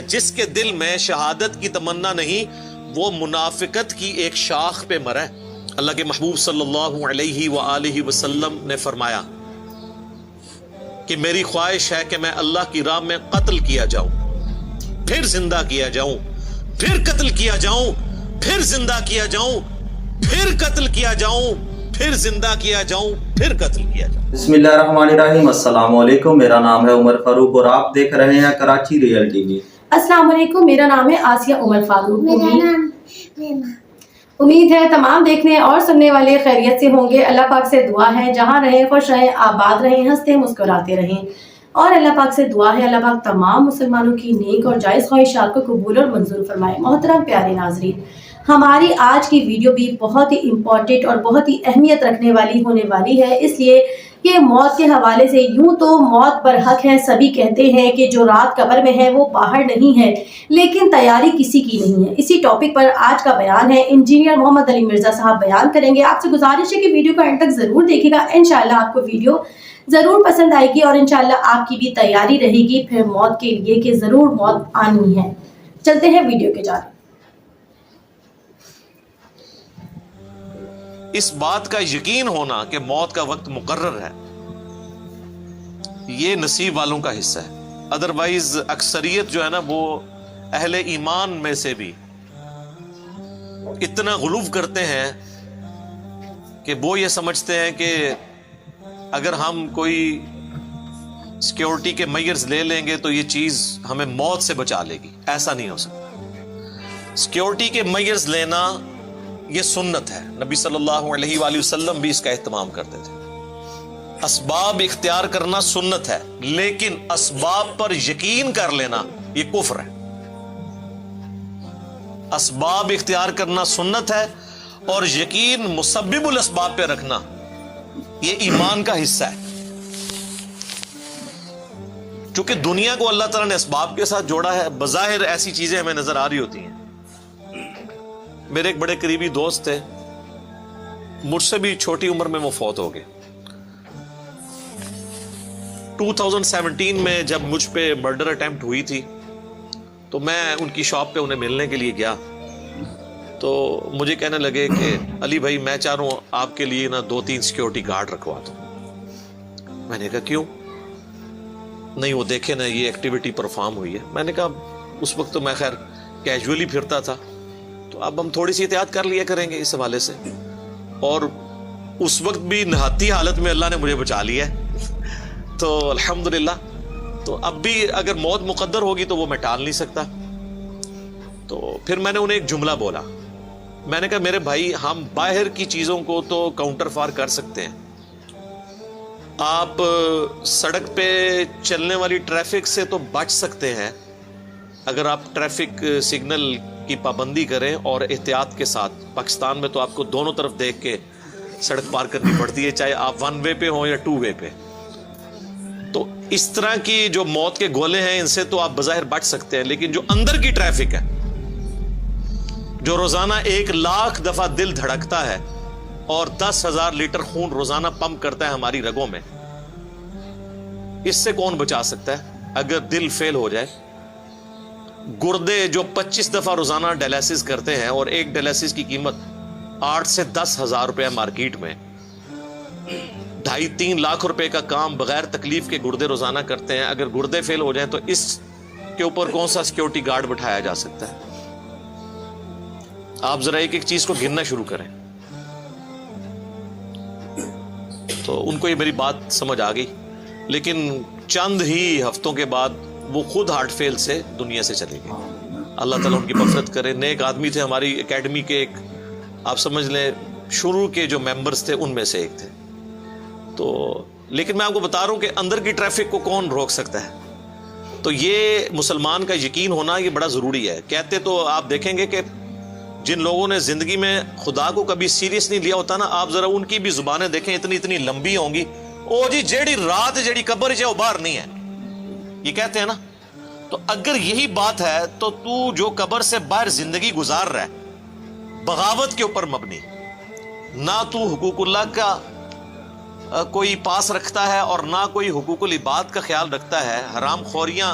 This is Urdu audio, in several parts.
جس کے دل میں شہادت کی تمنا نہیں وہ منافقت کی ایک شاخ پہ مرا ہے۔ اللہ کے محبوب صلی اللہ علیہ وآلہ وسلم نے فرمایا کہ میری خواہش ہے کہ میں اللہ کی راہ میں قتل کیا جاؤں، پھر زندہ کیا جاؤں، پھر قتل کیا جاؤں، پھر زندہ کیا جاؤں، پھر قتل کیا جاؤں، پھر زندہ کیا جاؤں، پھر قتل کیا جاؤں۔ بسم اللہ الرحمن الرحیم۔ السلام علیکم، میرا نام ہے عمر فاروق اور آپ دیکھ رہے ہیں کراچی ریئل ٹی وی۔ السلام علیکم، میرا نام ہے آسیہ عمر فاروق۔ امید ہے تمام دیکھنے اور سننے والے خیریت سے ہوں گے۔ اللہ پاک سے دعا ہے جہاں رہیں خوش رہیں، آباد رہیں، ہنستے مسکراتے رہیں، اور اللہ پاک سے دعا ہے اللہ پاک تمام مسلمانوں کی نیک اور جائز خواہشات کو قبول اور منظور فرمائے۔ محترم پیارے ناظرین، ہماری آج کی ویڈیو بھی بہت ہی امپورٹنٹ اور بہت ہی اہمیت رکھنے والی ہونے والی ہے، اس لیے کہ موت کے حوالے سے یوں تو موت برحق ہے، سبھی کہتے ہیں کہ جو رات قبر میں ہے وہ باہر نہیں ہے، لیکن تیاری کسی کی نہیں ہے۔ اسی ٹاپک پر آج کا بیان ہے، انجینئر محمد علی مرزا صاحب بیان کریں گے۔ آپ سے گزارش ہے کہ ویڈیو کو اینڈ تک ضرور دیکھیے گا، انشاءاللہ آپ کو ویڈیو ضرور پسند آئے گی اور انشاءاللہ آپ کی بھی تیاری رہے گی پھر موت کے لیے کہ ضرور موت آنی ہے۔ چلتے ہیں ویڈیو کے جانب۔ اس بات کا یقین ہونا کہ موت کا وقت مقرر ہے، یہ نصیب والوں کا حصہ ہے۔ ادروائز اکثریت جو ہے نا وہ اہل ایمان میں سے بھی اتنا غلو کرتے ہیں کہ وہ یہ سمجھتے ہیں کہ اگر ہم کوئی سیکیورٹی کے میئرز لے لیں گے تو یہ چیز ہمیں موت سے بچا لے گی۔ ایسا نہیں ہو سکتا۔ سیکیورٹی کے میئرز لینا یہ سنت ہے، نبی صلی اللہ علیہ وآلہ وسلم بھی اس کا اہتمام کرتے تھے۔ اسباب اختیار کرنا سنت ہے، لیکن اسباب پر یقین کر لینا یہ کفر ہے۔ اسباب اختیار کرنا سنت ہے اور یقین مسبب الاسباب پہ رکھنا یہ ایمان کا حصہ ہے۔ چونکہ دنیا کو اللہ تعالیٰ نے اسباب کے ساتھ جوڑا ہے، بظاہر ایسی چیزیں ہمیں نظر آ رہی ہوتی ہیں۔ میرے ایک بڑے قریبی دوست تھے، مجھ سے بھی چھوٹی عمر میں وہ فوت ہو گئے۔ 2017 میں جب مجھ پہ مرڈر اٹیمپٹ ہوئی تھی تو میں ان کی شاپ پہ انہیں ملنے کے لیے گیا تو مجھے کہنے لگے کہ علی بھائی میں چاہ رہا ہوں آپ کے لیے نا 2-3 سیکیورٹی گارڈ رکھوا دوں۔ میں نے کہا کیوں؟ نہیں وہ دیکھے نا یہ ایکٹیویٹی پرفارم ہوئی ہے۔ میں نے کہا اس وقت تو میں خیر کیجولی پھرتا تھا، تو اب ہم تھوڑی سی احتیاط کر لیا کریں گے اس حوالے سے، اور اس وقت بھی نہاتی حالت میں اللہ نے مجھے بچا لیا ہے تو الحمدللہ۔ تو اب بھی اگر موت مقدر ہوگی تو وہ میں ٹال نہیں سکتا۔ تو پھر میں نے انہیں ایک جملہ بولا، میں نے کہا میرے بھائی ہم باہر کی چیزوں کو تو کاؤنٹر فار کر سکتے ہیں، آپ سڑک پہ چلنے والی ٹریفک سے تو بچ سکتے ہیں اگر آپ ٹریفک سگنل کی پابندی کریں اور احتیاط کے ساتھ۔ پاکستان میں تو آپ کو دونوں طرف دیکھ کے سڑک پار کرنی پڑتی ہے، چاہے آپ 1 وے پہ ہوں یا 2 وے پہ۔ تو اس طرح کی جو موت کے گولے ہیں ان سے تو آپ بظاہر بچ سکتے ہیں، لیکن جو اندر کی ٹریفک ہے، جو روزانہ 1,00,000 دفعہ دل دھڑکتا ہے اور 10,000 لیٹر خون روزانہ پمپ کرتا ہے ہماری رگوں میں، اس سے کون بچا سکتا ہے؟ اگر دل فیل ہو جائے، گردے جو 25 دفعہ روزانہ ڈائلیسس کرتے ہیں اور ایک ڈائلیسس کی قیمت 8 سے 10,000 روپے مارکیٹ میں، 2.5-3 لاکھ روپے کا کام بغیر تکلیف کے گردے روزانہ کرتے ہیں، اگر گردے فیل ہو جائیں تو اس کے اوپر کون سا سیکیورٹی گارڈ بٹھایا جا سکتا ہے؟ آپ ذرا ایک ایک چیز کو گننا شروع کریں۔ تو ان کو یہ میری بات سمجھ آ گئی، لیکن چند ہی ہفتوں کے بعد وہ خود ہارٹ فیل سے دنیا سے چلے گئے۔ اللہ تعالیٰ ان کی مغفرت کرے۔ نیک آدمی تھے، ہماری اکیڈمی کے ایک آپ سمجھ لیں شروع کے جو ممبرز تھے ان میں سے ایک تھے۔ تو لیکن میں آپ کو بتا رہا ہوں کہ اندر کی ٹریفک کو کون روک سکتا ہے؟ تو یہ مسلمان کا یقین ہونا یہ بڑا ضروری ہے۔ کہتے تو آپ دیکھیں گے کہ جن لوگوں نے زندگی میں خدا کو کبھی سیریس نہیں لیا ہوتا نا، آپ ذرا ان کی بھی زبانیں دیکھیں، اتنی لمبی ہوں گی، او جی جیڑی رات جیڑی قبر ہے وہ باہر نہیں ہے، یہ کہتے ہیں نا۔ تو اگر یہی بات ہے تو جو قبر سے باہر زندگی گزار رہا ہے بغاوت کے اوپر مبنی، نہ تو حقوق اللہ کا کوئی پاس رکھتا ہے اور نہ کوئی حقوق العباد کا خیال رکھتا ہے، حرام خوریاں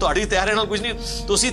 ਤੁਹਾਡੀ ਤਿਆਰੀ ਨਾਲ ਕੁਝ ਨਹੀਂ, ਤੁਸੀਂ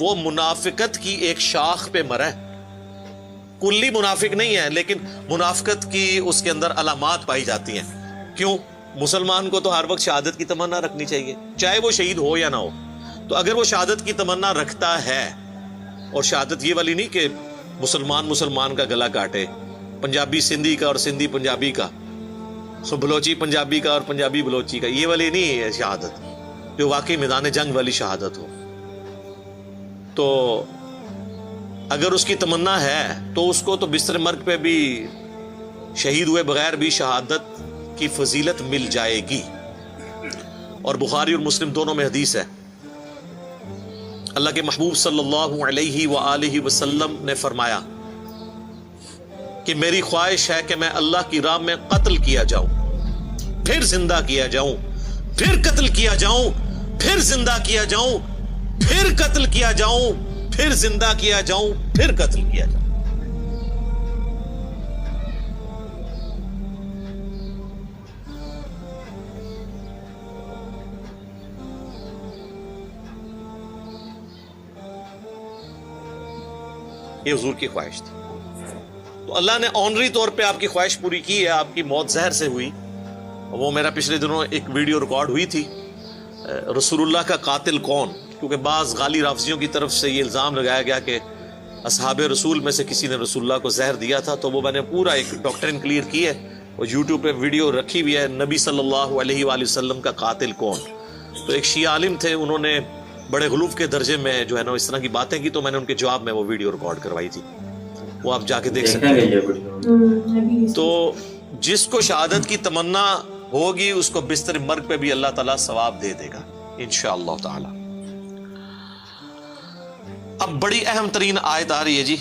وہ منافقت کی ایک شاخ پہ مرا ہے. کلی منافق نہیں ہے لیکن منافقت کی اس کے اندر علامات پائی جاتی ہیں. کیوں؟ مسلمان کو تو ہر وقت شہادت کی تمنا رکھنی چاہیے چاہے وہ شہید ہو یا نہ ہو. تو اگر وہ شہادت کی تمنا رکھتا ہے، اور شہادت یہ والی نہیں کہ مسلمان کا گلا کاٹے، پنجابی سندھی کا اور سندھی پنجابی کا، بلوچی پنجابی کا اور پنجابی بلوچی کا، یہ والی نہیں ہے شہادت جو واقعی میدان جنگ والی شہادت ہو. تو اگر اس کی تمنا ہے تو اس کو تو بستر مرگ پہ بھی شہید ہوئے بغیر بھی شہادت کی فضیلت مل جائے گی. اور بخاری اور مسلم دونوں میں حدیث ہے، اللہ کے محبوب صلی اللہ علیہ وآلہ وسلم نے فرمایا کہ میری خواہش ہے کہ میں اللہ کی راہ میں قتل کیا جاؤں، پھر زندہ کیا جاؤں، پھر قتل کیا جاؤں، پھر زندہ کیا جاؤں، پھر قتل کیا جاؤں، پھر زندہ کیا جاؤں، پھر قتل کیا جاؤں. یہ حضور کی خواہش تھی. تو اللہ نے آنری طور پہ آپ کی خواہش پوری کی ہے. آپ کی موت زہر سے ہوئی. وہ میرا پچھلے دنوں ایک ویڈیو ریکارڈ ہوئی تھی، رسول اللہ کا قاتل کون، کیونکہ بعض غالی رافضیوں کی طرف سے یہ الزام لگایا گیا کہ اصحاب رسول میں سے کسی نے رسول اللہ کو زہر دیا تھا. تو وہ میں نے پورا ایک ڈاکٹرن کلیئر کی ہے، وہ یوٹیوب پہ ویڈیو رکھی ہوئی ہے، نبی صلی اللہ علیہ وآلہ وسلم کا قاتل کون. تو ایک شیعہ عالم تھے، انہوں نے بڑے غلوف کے درجے میں جو ہے نا اس طرح کی باتیں کی، تو میں نے ان کے جواب میں وہ ویڈیو ریکارڈ کروائی تھی، وہ آپ جا کے دیکھ سکتے ہیں. تو جس کو شہادت کی تمنا ہوگی اس کو بستر مرگ پہ بھی اللہ تعالیٰ ثواب دے دے گا انشاءاللہ تعالی. اب بڑی اہم ترین آیت آ رہی ہے جی.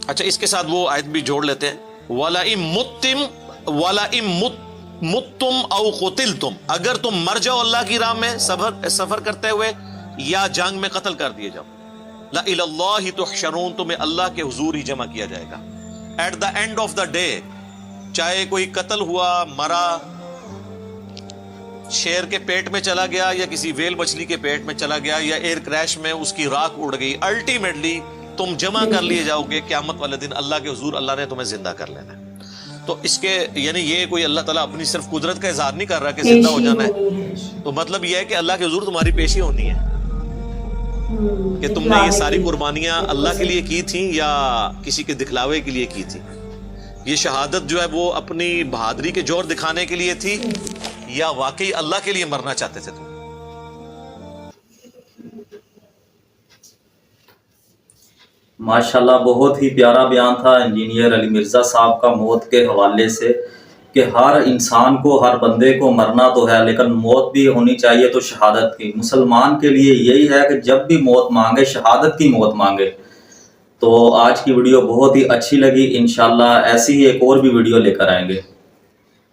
اچھا اس کے ساتھ وہ آیت بھی جوڑ لیتے ہیں، وَلَئِن مُتُّمْ أَوْ قُتِلْتُمْ، اگر تم مر جاؤ اللہ کی راہ میں سفر کرتے ہوئے یا جنگ میں قتل کر دیے جاؤ، لَإِلَى اللَّهِ تُحْشَرُونَ، تمہیں اللہ کے حضور ہی جمع کیا جائے گا. At the end of the day, چاہے کوئی قتل ہوا، مرا، شیر کے پیٹ میں چلا گیا یا کسی ویل مچھلی کے پیٹ میں چلا گیا یا ایئر کریش میں اس کی راکھ اڑ گئی، الٹیمیٹلی تم جمع کر لیے جاؤ گے قیامت والے دن اللہ کے حضور. اللہ نے تمہیں زندہ کر لینا ہے. تو اس کے یعنی یہ کوئی اللہ تعالیٰ اپنی صرف قدرت کا اظہار نہیں کر رہا کہ زندہ ہو جانا ہے، تو مطلب یہ ہے کہ اللہ کے حضور تمہاری پیشی ہونی ہے کہ تم نے یہ ساری قربانیاں اللہ کے لیے کی تھیں یا کسی کے دکھلاوے کے لیے کی تھی. یہ شہادت جو ہے وہ اپنی بہادری کے جوہر دکھانے کے لیے تھی یا واقعی اللہ کے لیے مرنا چاہتے تھے تم؟ ماشاءاللہ بہت ہی پیارا بیان تھا انجینئر علی مرزا صاحب کا موت کے حوالے سے، کہ ہر انسان کو، ہر بندے کو مرنا تو ہے لیکن موت بھی ہونی چاہیے تو شہادت کی. مسلمان کے لیے یہی ہے کہ جب بھی موت مانگے شہادت کی موت مانگے. تو آج کی ویڈیو بہت ہی اچھی لگی، انشاءاللہ ایسی ہی ایک اور بھی ویڈیو لے کر آئیں گے.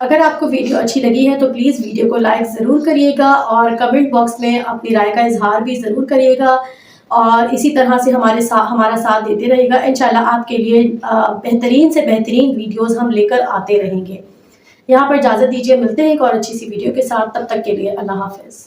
اگر آپ کو ویڈیو اچھی لگی ہے تو پلیز ویڈیو کو لائک ضرور کریے گا اور کمنٹ باکس میں اپنی رائے کا اظہار بھی ضرور کریے گا، اور اسی طرح سے ہمارا ساتھ دیتے رہے گا. انشاءاللہ آپ کے لیے بہترین سے بہترین ویڈیوز ہم لے کر آتے رہیں گے. یہاں پر اجازت دیجیے، ملتے ہیں ایک اور اچھی سی ویڈیو کے ساتھ. تب تک کے لیے اللہ حافظ.